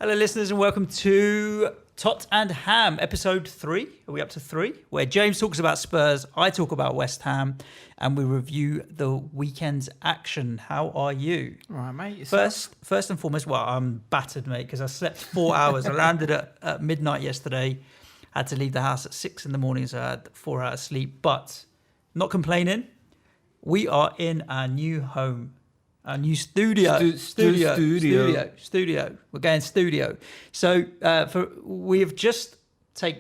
Hello, listeners, and welcome to TOT&HAM, episode 3. Are we up to 3? Where James talks about Spurs, I talk about West Ham, and we review the weekend's action. How are you? All right, mate. First and foremost, well, I'm battered, mate, because I slept 4 hours. I landed at midnight yesterday, had to leave the house at 6 in the morning, so I had 4 hours sleep. But not complaining. We are in our new home. Our new studio. Studio. We're going studio. So we have just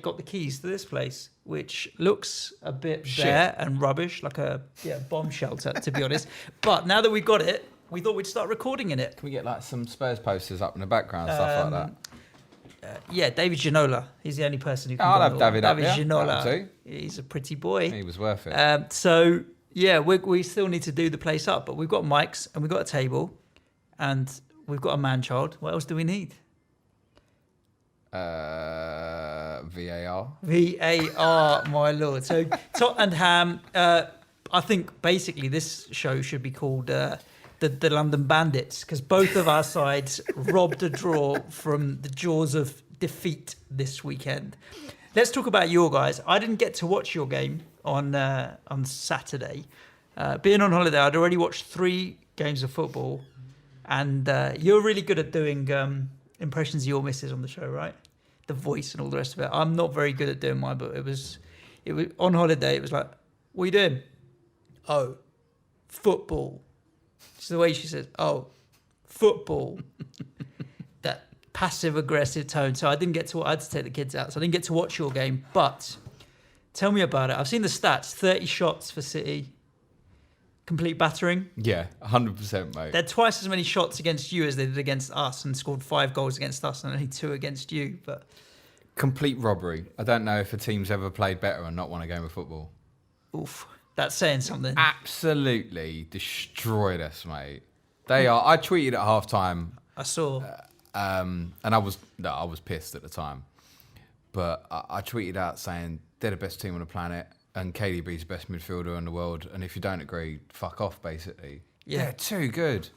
got the keys to this place, which looks a bit bare and rubbish, like a bomb shelter, to be honest. But now that we've got it, we thought we'd start recording in it. Can we get like some Spurs posters up in the background, stuff like that? David Ginola. He's the only person who can. I'll have David up David there. Ginola. He's a pretty boy. He was worth it. Yeah, we still need to do the place up, but we've got mics and we've got a table and we've got a man-child. What else do we need? VAR. VAR, my lord. So Tot&HAM, I think basically this show should be called the London Bandits, because both of our sides robbed a draw from the jaws of defeat this weekend. Let's talk about your guys. I didn't get to watch your game on Saturday. Being on holiday, I'd already watched 3 games of football, and you're really good at doing impressions of your missus on the show, right? The voice and all the rest of it. I'm not very good at doing mine, but it was on holiday. It was like, what are you doing? Oh, football. It's the way she says, oh, football. That passive aggressive tone. So I had to take the kids out, so I didn't get to watch your game, but tell me about it. I've seen the stats. 30 shots for City. Complete battering. Yeah, 100%, mate. They had twice as many shots against you as they did against us, and scored 5 goals against us and only 2 against you. But complete robbery. I don't know if a team's ever played better and not won a game of football. Oof, that's saying something. Absolutely destroyed us, mate. I tweeted at halftime. I saw. And I was pissed at the time. But I tweeted out saying they're the best team on the planet and KDB's the best midfielder in the world. And if you don't agree, fuck off, basically. Yeah. They're too good.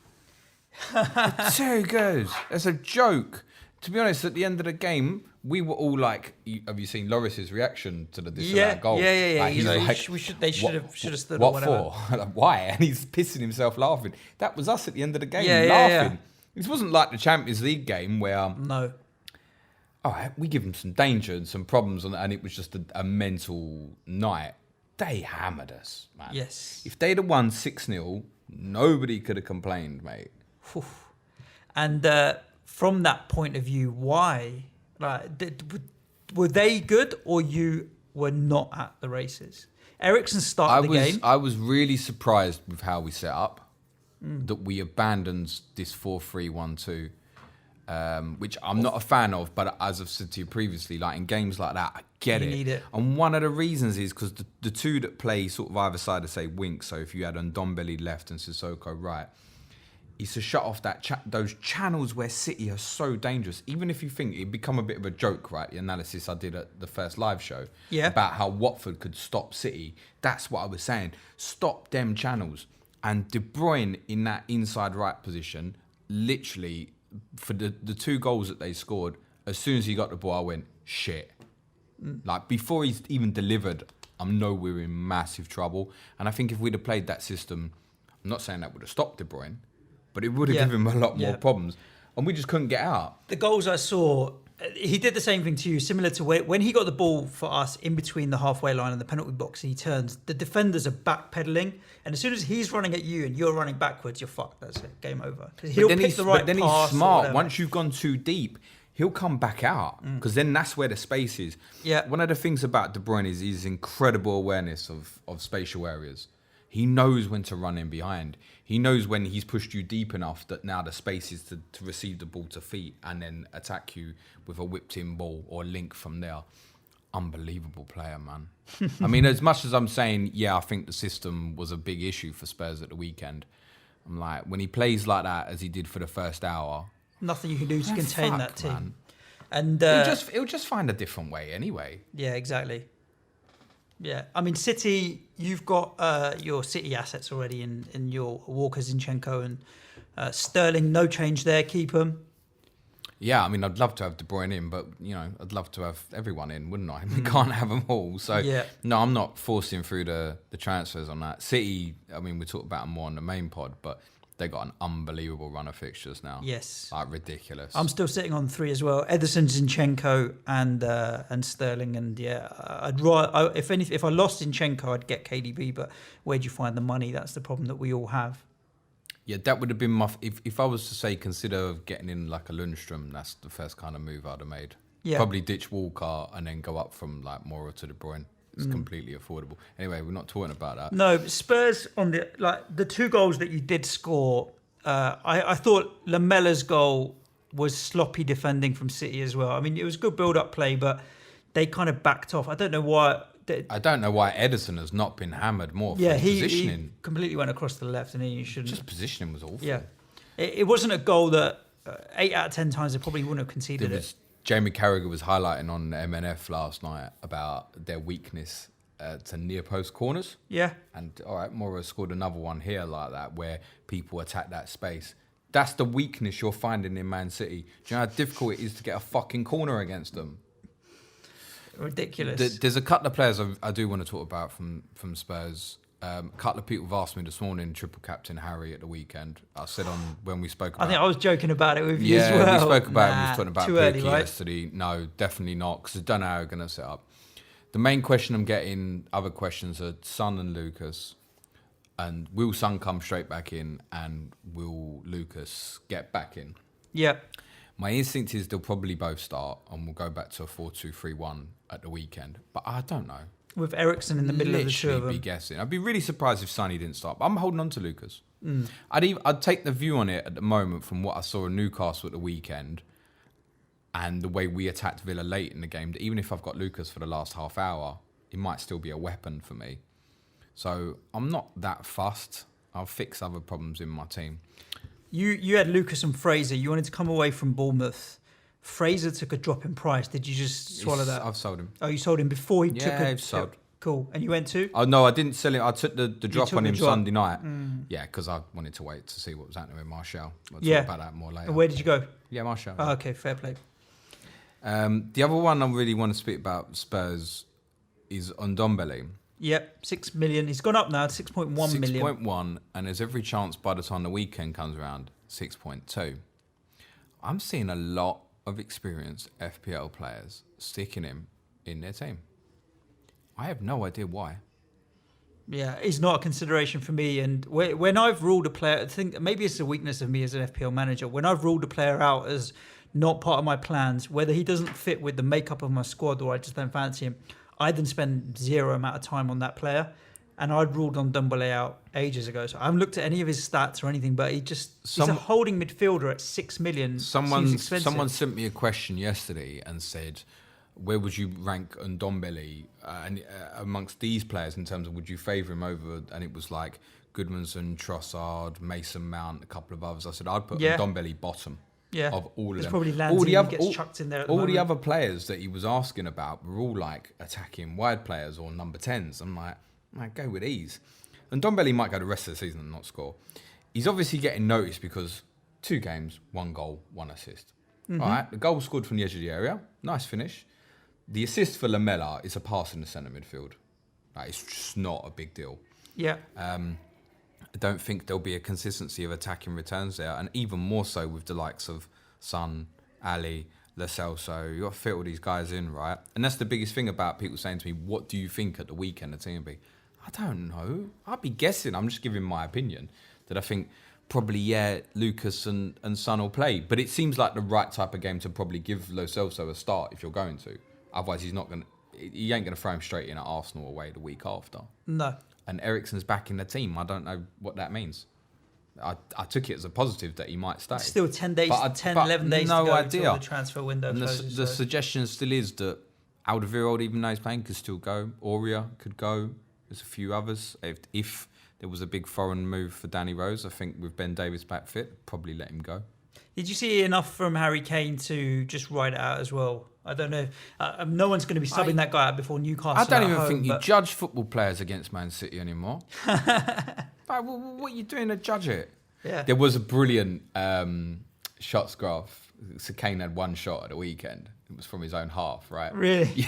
They're too good. It's a joke. To be honest, at the end of the game, we were all like, have you seen Loris's reaction to the disallowed goal? Yeah. Like, he's like, they should have stood what or whatever. For? Like, why? And he's pissing himself laughing. That was us at the end of the game, Yeah. laughing. This wasn't like the Champions League game where... No. All right, we give them some danger and some problems, and it was just a mental night. They hammered us, man. Yes. If they'd have won 6-0, nobody could have complained, mate. And from that point of view, why? Like, were they good, or you were not at the races? Ericsson started the game. I was really surprised with how we set up, that we abandoned this 4-3-1-2. Which I'm not a fan of, but as I've said to you previously, like in games like that, I get it. You need it. And one of the reasons is because the two that play sort of either side of, say, Wink, so if you had Ndombele left and Sissoko right, is to shut off those channels where City are so dangerous. Even if you think it'd become a bit of a joke, right? The analysis I did at the first live show about how Watford could stop City. That's what I was saying. Stop them channels. And De Bruyne in that inside right position, literally... For the 2 goals that they scored, as soon as he got the ball, I went, shit. Like, before he's even delivered, I know we're in massive trouble. And I think if we'd have played that system, I'm not saying that would have stopped De Bruyne, but it would have given him a lot more problems. And we just couldn't get out. The goals I saw, he did the same thing to you, similar to when he got the ball for us in between the halfway line and the penalty box, and he turns, the defenders are backpedaling, and as soon as he's running at you and you're running backwards, you're fucked. That's it. Game over. He'll pick the right but then pass. He's smart. Once you've gone too deep, he'll come back out, because then that's where the space is. Yeah. One of the things about De Bruyne is his incredible awareness of spatial areas. He knows when to run in behind. He knows when he's pushed you deep enough that now the space is to receive the ball to feet and then attack you with a whipped in ball or link from there. Unbelievable player, man. I mean, as much as I'm saying, I think the system was a big issue for Spurs at the weekend. I'm like, when he plays like that as he did for the first hour, nothing you can do to contain that team. Man. And he'll just find a different way anyway. Yeah, exactly. Yeah, I mean, City, you've got your City assets already in your Walker, Zinchenko and Sterling. No change there, keep them. Yeah, I mean, I'd love to have De Bruyne in, but, I'd love to have everyone in, wouldn't I? We can't have them all. So, no, I'm not forcing through the transfers on that. City, I mean, we talked about them more on the main pod, but they got an unbelievable run of fixtures now. Yes. Like, ridiculous. I'm still sitting on 3 as well. Ederson, Zinchenko, and Sterling. And, if I lost Zinchenko, I'd get KDB, but where'd you find the money? That's the problem that we all have. Yeah, that would have been my... If I was to say consider getting in like a Lundstrom, that's the first kind of move I'd have made. Yeah. Probably ditch Walker and then go up from like Mora to De Bruyne. It's completely affordable. Anyway, we're not talking about that. No, Spurs on the 2 goals that you did score. I thought Lamella's goal was sloppy defending from City as well. I mean, it was good build-up play, but they kind of backed off. I don't know why. I don't know why Ederson has not been hammered more for positioning. He completely went across to the left, and he shouldn't. Just positioning was awful. Yeah, it wasn't a goal that 8 out of 10 times they probably wouldn't have conceded it. Jamie Carragher was highlighting on MNF last night about their weakness to near post corners. Yeah, and all right, Mora scored another one here like that where people attack that space. That's the weakness you're finding in Man City. Do you know how difficult it is to get a fucking corner against them? Ridiculous. There's a couple of players I do want to talk about from Spurs. A couple of people have asked me this morning, triple captain Harry at the weekend. I said when we spoke about... I think I was joking about it with you as well. Yeah, we spoke about it when we was talking about too early, Piqué right? yesterday. No, definitely not, because I don't know how we're going to set up. The main question I'm getting, other questions are Son and Lucas. And will Son come straight back in, and will Lucas get back in? Yeah. My instinct is they'll probably both start, and we'll go back to a 4-2-3-1 at the weekend. But I don't know. With Eriksen in the middle of the two of them. Be guessing. I'd be really surprised if Sonny didn't start. But I'm holding on to Lucas. I'd take the view on it at the moment from what I saw in Newcastle at the weekend and the way we attacked Villa late in the game, that even if I've got Lucas for the last half hour, he might still be a weapon for me. So I'm not that fussed. I'll fix other problems in my team. You had Lucas and Fraser. You wanted to come away from Bournemouth. Fraser took a drop in price. Did you just swallow that? I've sold him. Oh, you sold him before he took a... Yeah, sold. Cool. And you went to? Oh, no, I didn't sell him. I took the drop on him Sunday night. Yeah, because I wanted to wait to see what was happening with Martial. We'll talk about that more later. And where did you go? Yeah, Martial. Oh, okay, fair play. The other one I really want to speak about Spurs is Ndombele. Yep, 6 million. He's gone up now to 6.1 million. 6.1, and there's every chance by the time the weekend comes around, 6.2. I'm seeing a lot of experienced FPL players sticking him in their team. I have no idea why. Yeah, he's not a consideration for me. And when I've ruled a player, I think maybe it's a weakness of me as an FPL manager. When I've ruled a player out as not part of my plans, whether he doesn't fit with the makeup of my squad or I just don't fancy him, I then spend zero amount of time on that player. And I'd ruled on Ndombele out ages ago. So I haven't looked at any of his stats or anything, but he's a holding midfielder at 6 million. Someone sent me a question yesterday and said, where would you rank Ndombele amongst these players in terms of would you favour him over? And it was like Goodmanson, Trossard, Mason Mount, a couple of others. I said I'd put Ndombele bottom. Yeah, of all of them. Probably Lanzini gets chucked in there. All the other players that he was asking about were all like attacking wide players or number 10s. I'm like, go with these. And Ndombele might go the rest of the season and not score. He's obviously getting noticed because 2 games, 1 goal, 1 assist. Mm-hmm. All right, the goal scored from the edge of the area. Nice finish. The assist for Lamela is a pass in the centre midfield. Like, it's just not a big deal. Yeah. I don't think there'll be a consistency of attacking returns there, and even more so with the likes of Son, Ali, Lo Celso. You've got to fit all these guys in, right? And that's the biggest thing about people saying to me, what do you think at the weekend the team will be? I don't know. I'd be guessing. I'm just giving my opinion that I think probably, Lucas and Son will play. But it seems like the right type of game to probably give Lo Celso a start if you're going to. Otherwise, he ain't going to throw him straight in at Arsenal away the week after. No. And Eriksen's back in the team. I don't know what that means. I took it as a positive that he might stay. Still 11 days to go until the transfer window and closes. The suggestion still is that Alderweireld, even though he's playing, could still go. Aurea could go. There's a few others. If there was a big foreign move for Danny Rose, I think with Ben Davies back fit, probably let him go. Did you see enough from Harry Kane to just ride it out as well? I don't know. No one's going to be subbing that guy out before Newcastle. I don't even think you judge football players against Man City anymore. What are you doing to judge it? Yeah. There was a brilliant shots graph So Kane had one shot at the weekend. It was from his own half, right? Really?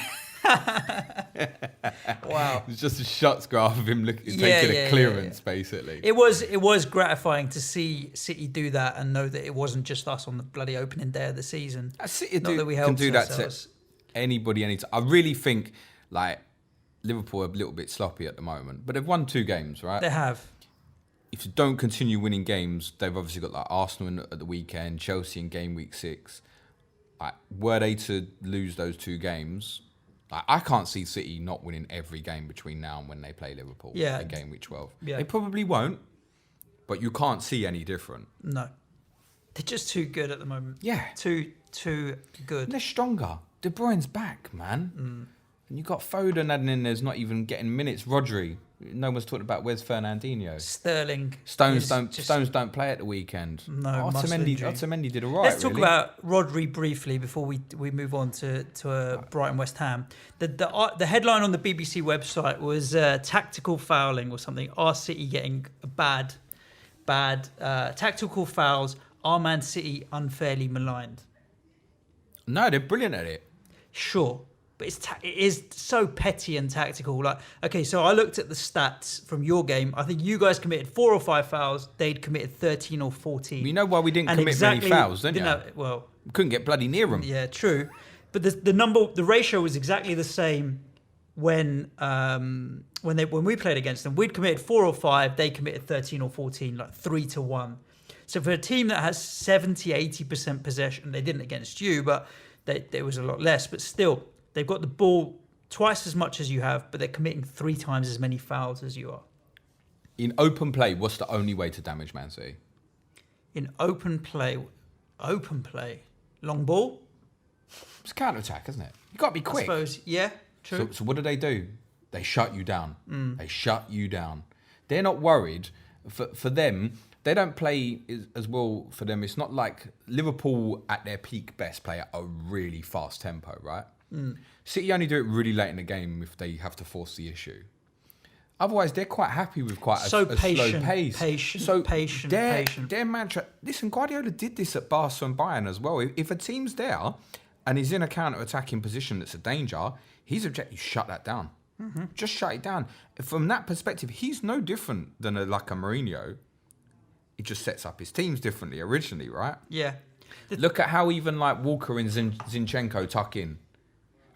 Wow. It was just a shots graph of him taking a clearance, basically. It was gratifying to see City do that and know that it wasn't just us on the bloody opening day of the season. City Not that we can helped do that ourselves. to anybody, anytime. I really think, like, Liverpool are a little bit sloppy at the moment, but they've won 2 games, right? They have. If you don't continue winning games, they've obviously got like Arsenal at the weekend, Chelsea in game week 6. Like, were they to lose those 2 games, like, I can't see City not winning every game between now and when they play Liverpool in game week 12. Yeah. They probably won't, but you can't see any different. No. They're just too good at the moment. Yeah. Too good. They're stronger. De Bruyne's back, man. And you got Foden adding in there's not even getting minutes. Rodri. No one's talking about where's Fernandinho. Sterling. Stones don't play at the weekend. No, Otamendi did all right. Let's talk about Rodri briefly before we move on to Brighton West Ham. The headline on the BBC website was tactical fouling or something. Are City getting bad tactical fouls? Are Man City unfairly maligned? No, they're brilliant at it. Sure. But it is so petty and tactical. Like, okay, so I looked at the stats from your game. I think you guys committed 4 or 5 fouls. They'd committed 13 or 14. You know why we didn't commit many fouls, don't you? Well, we couldn't get bloody near them. Yeah, true. But the ratio was exactly the same when we played against them. We'd committed 4 or 5. They committed 13 or 14, like 3-1. So for a team that has 70-80% possession, they didn't against you, but there was a lot less. But still. They've got the ball twice as much as you have, but they're committing 3 times as many fouls as you are. In open play, what's the only way to damage Man City? In open play, long ball? It's counter-attack, isn't it? You've got to be quick. I suppose, yeah, true. So what do? They shut you down. They shut you down. They're not worried. For them, they don't play as well for them. It's not like Liverpool at their peak best play at a really fast tempo, right? City only do it really late in the game if they have to force the issue. Otherwise, they're quite happy with quite a slow pace. Patient. Their mantra. Listen, Guardiola did this at Barca and Bayern as well. If a team's there and he's in a counter-attacking position that's a danger, his objective is shut that down. Just shut it down. From that perspective, he's no different than a Mourinho. He just sets up his teams differently originally, right? Yeah. Look at how even like Walker and Zinchenko tuck in.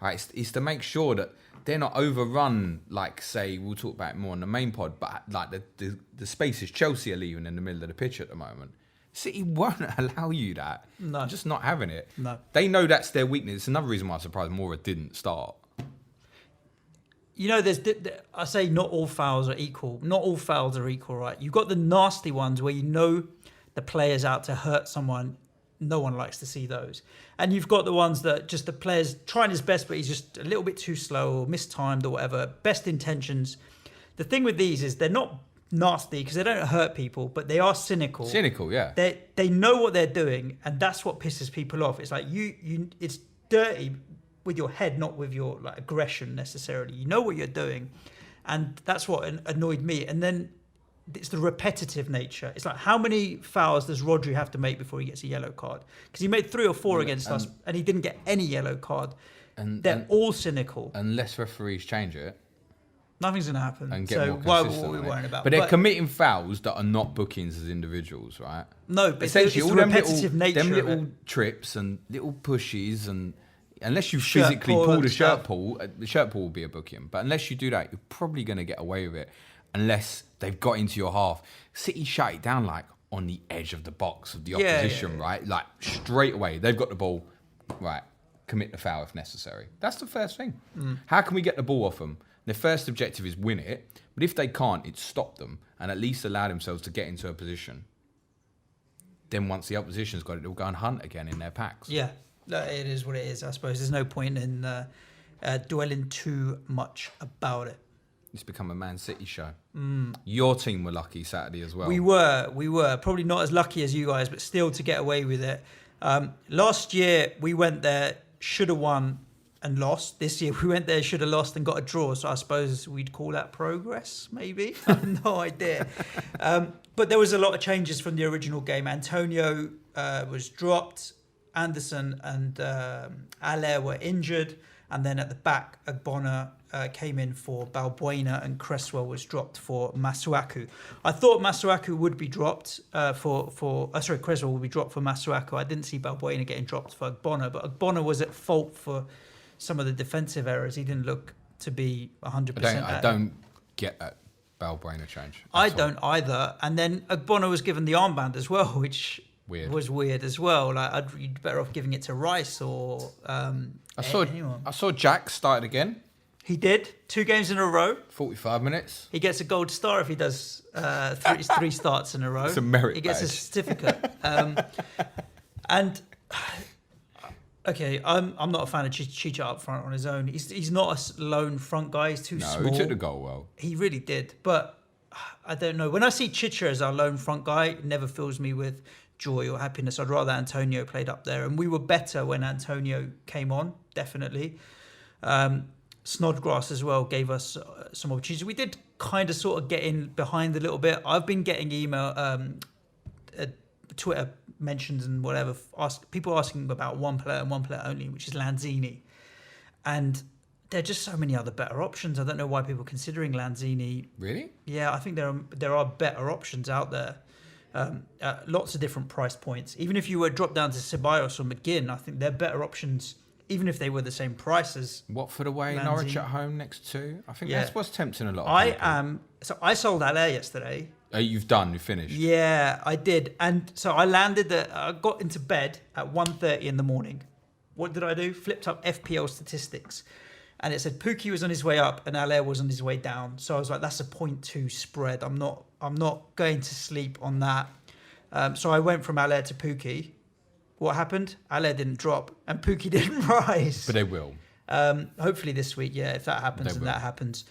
Right, it's to make sure that they're not overrun, like, say, we'll talk about it more on the main pod, but like the spaces Chelsea are leaving in the middle of the pitch at the moment. City won't allow you that. No. Just not having it. No. They know that's their weakness. It's another reason why I'm surprised Moura didn't start. You know, I say not all fouls are equal. Not all fouls are equal, right? You've got the nasty ones where you know the player's out to hurt someone. No one likes to see those. And you've got the ones that just the player's trying his best, but he's just a little bit too slow or mistimed or whatever. Best intentions. The thing with these is they're not nasty because they don't hurt people, but they are cynical. Cynical, yeah. They know what they're doing, and that's what pisses people off. It's like it's dirty with your head, not with your like aggression necessarily. You know what you're doing, and that's what annoyed me. And then it's the repetitive nature. It's like, how many fouls does Rodri have to make before he gets a yellow card? Because he made 3 or 4 against us, and he didn't get any yellow card. They're all cynical. Unless referees change it. Nothing's going to happen. And get so more why consistent. what are we worrying about? But they're committing fouls that are not bookings as individuals, right? No, but essentially, it's all the repetitive nature them of little it. trips and little pushes, and unless you Shirt physically pull pull and the stuff. shirt pull will be a booking. But unless you do that, you're probably going to get away with it. Unless they've got into your half. City shut it down like on the edge of the box of the opposition, right? Like straight away, they've got the ball, right? Commit the foul if necessary. That's the first thing. How can we get the ball off them? Their first objective is win it, but if they can't, it's stop them and at least allow themselves to get into a position. Then once the opposition's got it, they'll go and hunt again in their packs. Yeah, it is what it is, I suppose. There's no point in dwelling too much about it. It's become a Man City show. Your team were lucky Saturday as well. We were. Probably not as lucky as you guys, but still to get away with it. Last year, we went there, should have won and lost. This year, we went there, should have lost and got a draw. So I suppose we'd call that progress, maybe. I have no idea. But there was a lot of changes from the original game. Antonio was dropped. Anderson and Allaire were injured. And then at the back, Agbona came in for Balbuena and Cresswell was dropped for Masuaku. I thought Masuaku would be dropped Cresswell would be dropped for Masuaku. I didn't see Balbuena getting dropped for Agbona, but Agbona was at fault for some of the defensive errors. He didn't look to be 100%. I don't get that Balbuena change. I don't either. And then Agbona was given the armband as well, which was weird as well. Like you'd better off giving it to Rice or anyone. I saw Jack started again. He did 2 games in a row. 45 minutes. He gets a gold star if he does 3 starts in a row. It's a merit He gets badge. a certificate. And okay, I'm not a fan of Chicha up front on his own. He's not a lone front guy. He's too small. No, he took the goal well. He really did. But I don't know. When I see Chicha as our lone front guy, it never fills me with joy or happiness. I'd rather Antonio played up there. And we were better when Antonio came on, definitely. Snodgrass as well gave us some opportunities. We did kind of sort of get in behind a little bit. I've been getting Twitter mentions and whatever, people asking about one player and one player only, which is Lanzini. And there are just so many other better options. I don't know why people are considering Lanzini. Really? Yeah, I think there are better options out there. Lots of different price points. Even if you were dropped down to Ceballos or McGinn, I think they're better options, even if they were the same price as Watford away, Lanzini. Norwich at home next 2. I think that's what's tempting a lot of people. I sold Allaire yesterday. You've finished. Yeah, I did. And so I I got into bed at 1:30 in the morning. What did I do? Flipped up FPL statistics. And it said Pukki was on his way up and Allaire was on his way down. So I was like, that's a 0.2 spread. I'm not going to sleep on that. So I went from Allaire to Pukki. What happened? Allaire didn't drop and Pukki didn't rise. But they will. Hopefully this week, yeah, if that happens, They will. that happens.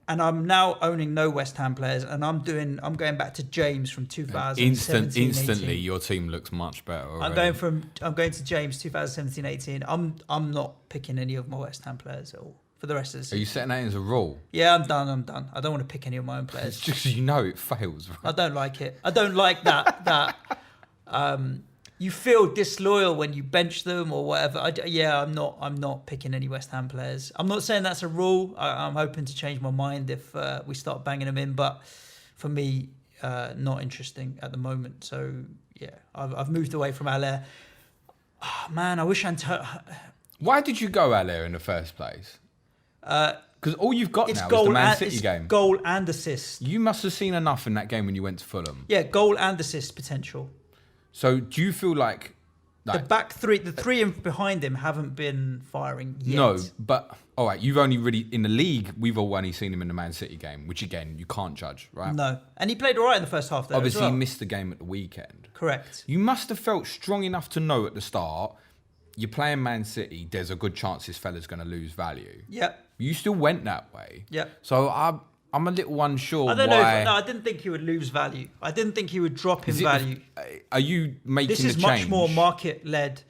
And I'm now owning no West Ham players, and I'm going back to James from 2017. Instantly, 18. your team looks much better already. I'm going to James 2017-18. I'm not picking any of my West Ham players at all for the rest of the season. Are you setting that as a rule? Yeah, I'm done. I don't want to pick any of my own players. It's just it fails. Right? I don't like it. I don't like that. You feel disloyal when you bench them or whatever. I'm not picking any West Ham players. I'm not saying that's a rule. I'm hoping to change my mind if we start banging them in. But for me, not interesting at the moment. So yeah, I've moved away from Allaire. Oh, man, I wish Why did you go Allaire in the first place? Because all you've got it's now goal is the Man and, City it's game. Goal and assist. You must have seen enough in that game when you went to Fulham. Yeah, goal and assist potential. So do you feel like the back three, the three behind him haven't been firing yet. No, but all right, you've only really in the league. We've only seen him in the Man City game, which again you can't judge, right? No, and he played all right in the first half. There, obviously as well. he missed the game at the weekend. Correct. You must have felt strong enough to know at the start you're playing Man City. There's a good chance this fella's going to lose value. Yep. You still went that way. Yep. So I'm a little unsure. I don't why... know. I didn't think he would lose value. I didn't think he would drop in value. Are you making this is the much change? more market-led.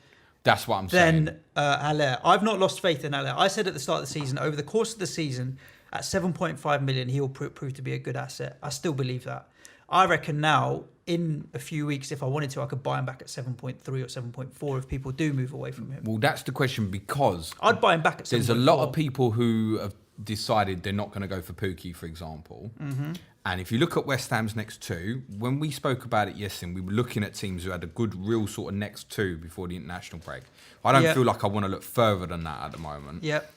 That's what I'm saying. Than Allaire. I've not lost faith in Allaire. I said at the start of the season, over the course of the season, at 7.5 million, he will prove to be a good asset. I still believe that. I reckon now, in a few weeks, if I wanted to, I could buy him back at 7.3 or 7.4 if people do move away from him. Well, that's the question because I'd buy him back at 7.4. There's a lot of people who have decided they're not going to go for Pukki, for example. Mm-hmm. And if you look at West Ham's next 2, when we spoke about it yesterday, we were looking at teams who had a good, real sort of next 2 before the international break. I don't feel like I want to look further than that at the moment. Yep.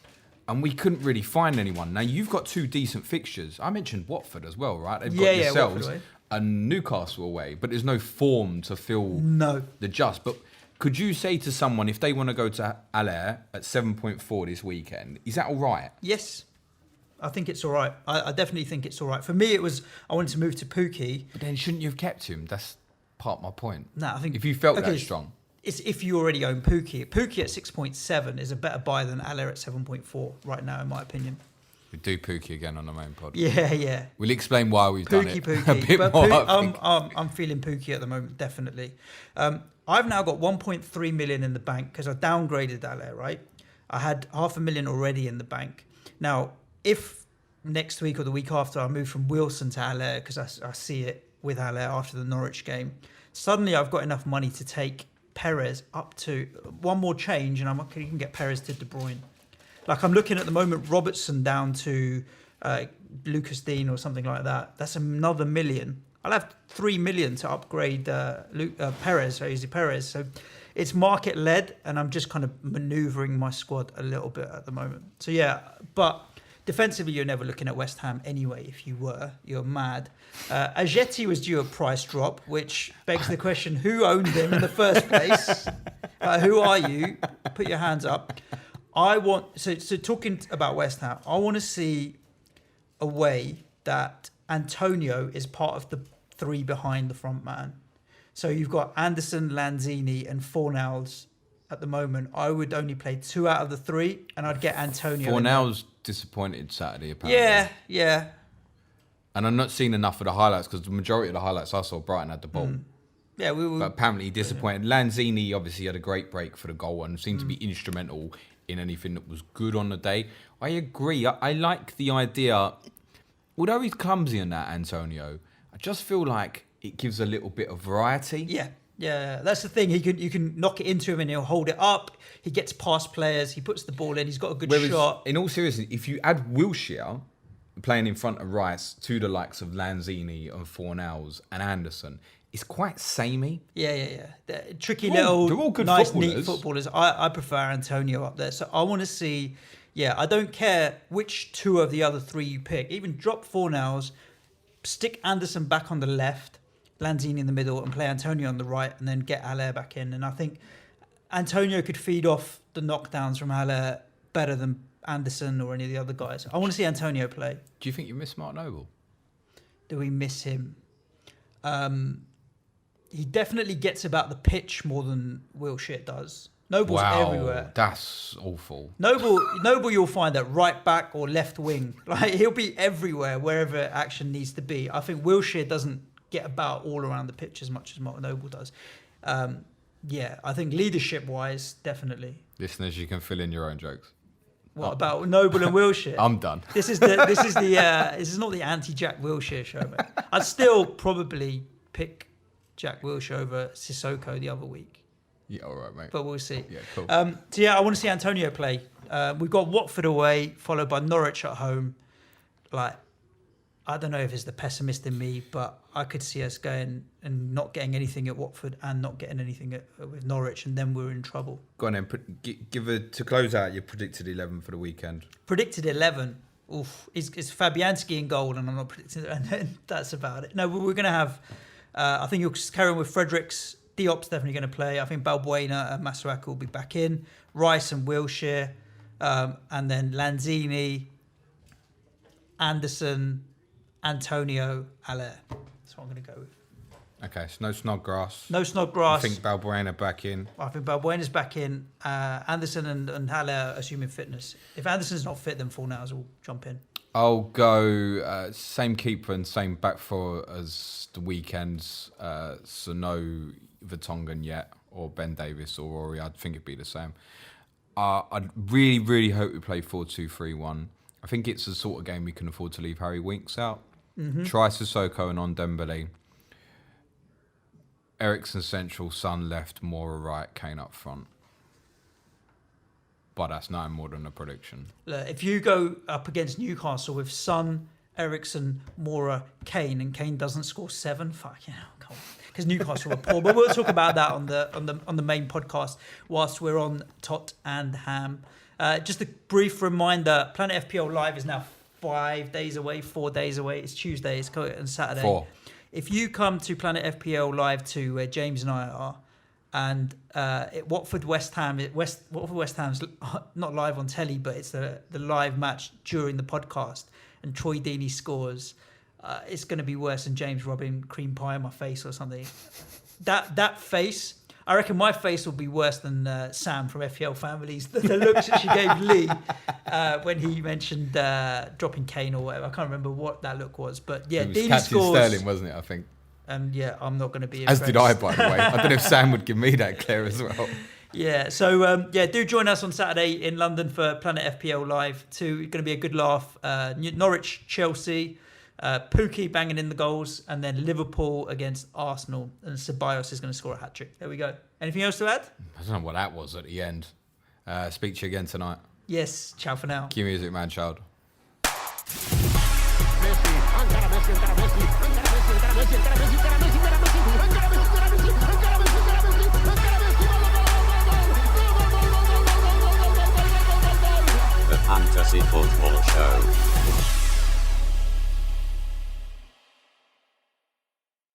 And we couldn't really find anyone. Now, you've got 2 decent fixtures. I mentioned Watford as well, right? They've got yourselves and Newcastle away, but there's no form to fill the just. But could you say to someone, if they want to go to Allaire at 7.4 this weekend, is that all right? Yes. I think it's all right. I definitely think it's all right. For me, it was, I wanted to move to Pukki. But then shouldn't you have kept him? That's part of my point. No, I think... If you felt that strong. It's if you already own Pukki. Pukki at 6.7 is a better buy than Allaire at 7.4 right now, in my opinion. We do Pukki again on the main pod. Yeah. We'll explain why we've done it Pukki. a bit but more. I'm feeling Pukki at the moment, definitely. I've now got 1.3 million in the bank because I downgraded Allaire, right? I had 500,000 already in the bank. Now, if next week or the week after I move from Wilson to Allaire, because I see it with Allaire after the Norwich game, suddenly I've got enough money to take Perez up to one more change, and I can even get Perez to De Bruyne. Like I'm looking at the moment, Robertson down to Lucas Dean or something like that. That's another $1 million. I'll have $3 million to upgrade Perez, Easy Perez. So it's market led, and I'm just kind of manoeuvring my squad a little bit at the moment. So yeah, but defensively, you're never looking at West Ham anyway. If you were, you're mad. Ajeti was due a price drop, which begs the question: who owned him in the first place? Who are you? Put your hands up. So talking about West Ham, I want to see a way that Antonio is part of the three behind the front man. So you've got Anderson, Lanzini, and Fornals at the moment. I would only play 2 out of the 3, and I'd get Antonio. Fornals disappointed Saturday, apparently. Yeah. And I'm not seeing enough of the highlights because the majority of the highlights I saw Brighton had the ball. Yeah, but apparently he disappointed. Lanzini obviously had a great break for the goal and seemed to be instrumental in anything that was good on the day. I agree. I like the idea. Although he's clumsy in that, Antonio, I just feel like it gives a little bit of variety. Yeah, that's the thing. You can knock it into him and he'll hold it up. He gets past players. He puts the ball in. He's got a good shot. In all seriousness, if you add Wilshere playing in front of Rice to the likes of Lanzini and Fornals and Anderson, it's quite samey. Yeah. They're tricky they're all little, good nice, footballers. neat footballers. I prefer Antonio up there. So I want to see. Yeah, I don't care which 2 of the other 3 you pick. Even drop Fornals, stick Anderson back on the left, Lanzini in the middle, and play Antonio on the right, and then get Haller back in. And I think Antonio could feed off the knockdowns from Haller better than Anderson or any of the other guys. I want to see Antonio play. Do you think you miss Mark Noble? Do we miss him? He definitely gets about the pitch more than Wilshere does. Noble's everywhere. That's awful. Noble, you'll find at right back or left wing. Like he'll be everywhere, wherever action needs to be. I think Wilshere doesn't get about all around the pitch as much as Mark Noble does. I think leadership-wise, definitely. Listeners, you can fill in your own jokes. What about Noble and Wilshere? I'm done. This is not the anti-Jack Wilshere show, man. I'd still probably pick Jack Wilshere over Sissoko the other week. Yeah, all right, mate. But we'll see. Yeah, cool. I want to see Antonio play. We've got Watford away, followed by Norwich at home. Like, I don't know if it's the pessimist in me, but I could see us going and not getting anything at Watford and not getting anything with Norwich, and then we're in trouble. Go on then. To close out your predicted 11 for the weekend. Predicted 11. Oof. It's Fabianski in goal, and I'm not predicting it. And that's about it. No, we're going to have... I think you'll carry on with Fredericks. Diop's definitely going to play. I think Balbuena and Masuaku will be back in. Rice and Wilshere. And then Lanzini, Anderson, Antonio, Haller. That's what I'm going to go with. Okay, so no Snodgrass. No Snodgrass. I think Balbuena back in. I think Balbuena's back in. Anderson and Haller assuming fitness. If Anderson's not fit, then Fornals will jump in. I'll go same keeper and same back four as the weekends. So no Vertonghen yet, or Ben Davis or Rory. I think it'd be the same. I'd really, really hope we play 4-2-3-1. I think it's the sort of game we can afford to leave Harry Winks out. Mm-hmm. Try Sissoko and on Dembele. Eriksen central, Son left, Moura right, Kane up front. But that's nothing more than a prediction. Look, if you go up against Newcastle with Son, Eriksen, Moura, Kane, and Kane doesn't score 7, fuck you know, come on. Because Newcastle are poor. But we'll talk about that on the main podcast whilst we're on Tot&HAM. Just a brief reminder: Planet FPL Live is now 4 days away. It's Tuesday. It's and Saturday. 4. If you come to Planet FPL Live 2, where James and I are, and Watford West Ham's not live on telly, but it's the live match during the podcast, and Troy Deeney scores, it's going to be worse than James rubbing cream pie on my face or something. That face, I reckon my face will be worse than Sam from FPL Families. The looks that she gave Lee when he mentioned dropping Kane or whatever. I can't remember what that look was, but yeah, Deeney Captain scores. Sterling, wasn't it? I think. And yeah, I'm not going to be impressed. As did I, by the way. I don't know if Sam would give me that clear as well. Yeah, so do join us on Saturday in London for Planet FPL Live 2. It's going to be a good laugh. Norwich, Chelsea. Pukki banging in the goals, and then Liverpool against Arsenal, and Ceballos is going to score a hat-trick. There we go. Anything else to add? I don't know what that was at the end. Speak to you again tonight. Yes, ciao for now. Cue music, man, child. The Fantasy Football Show.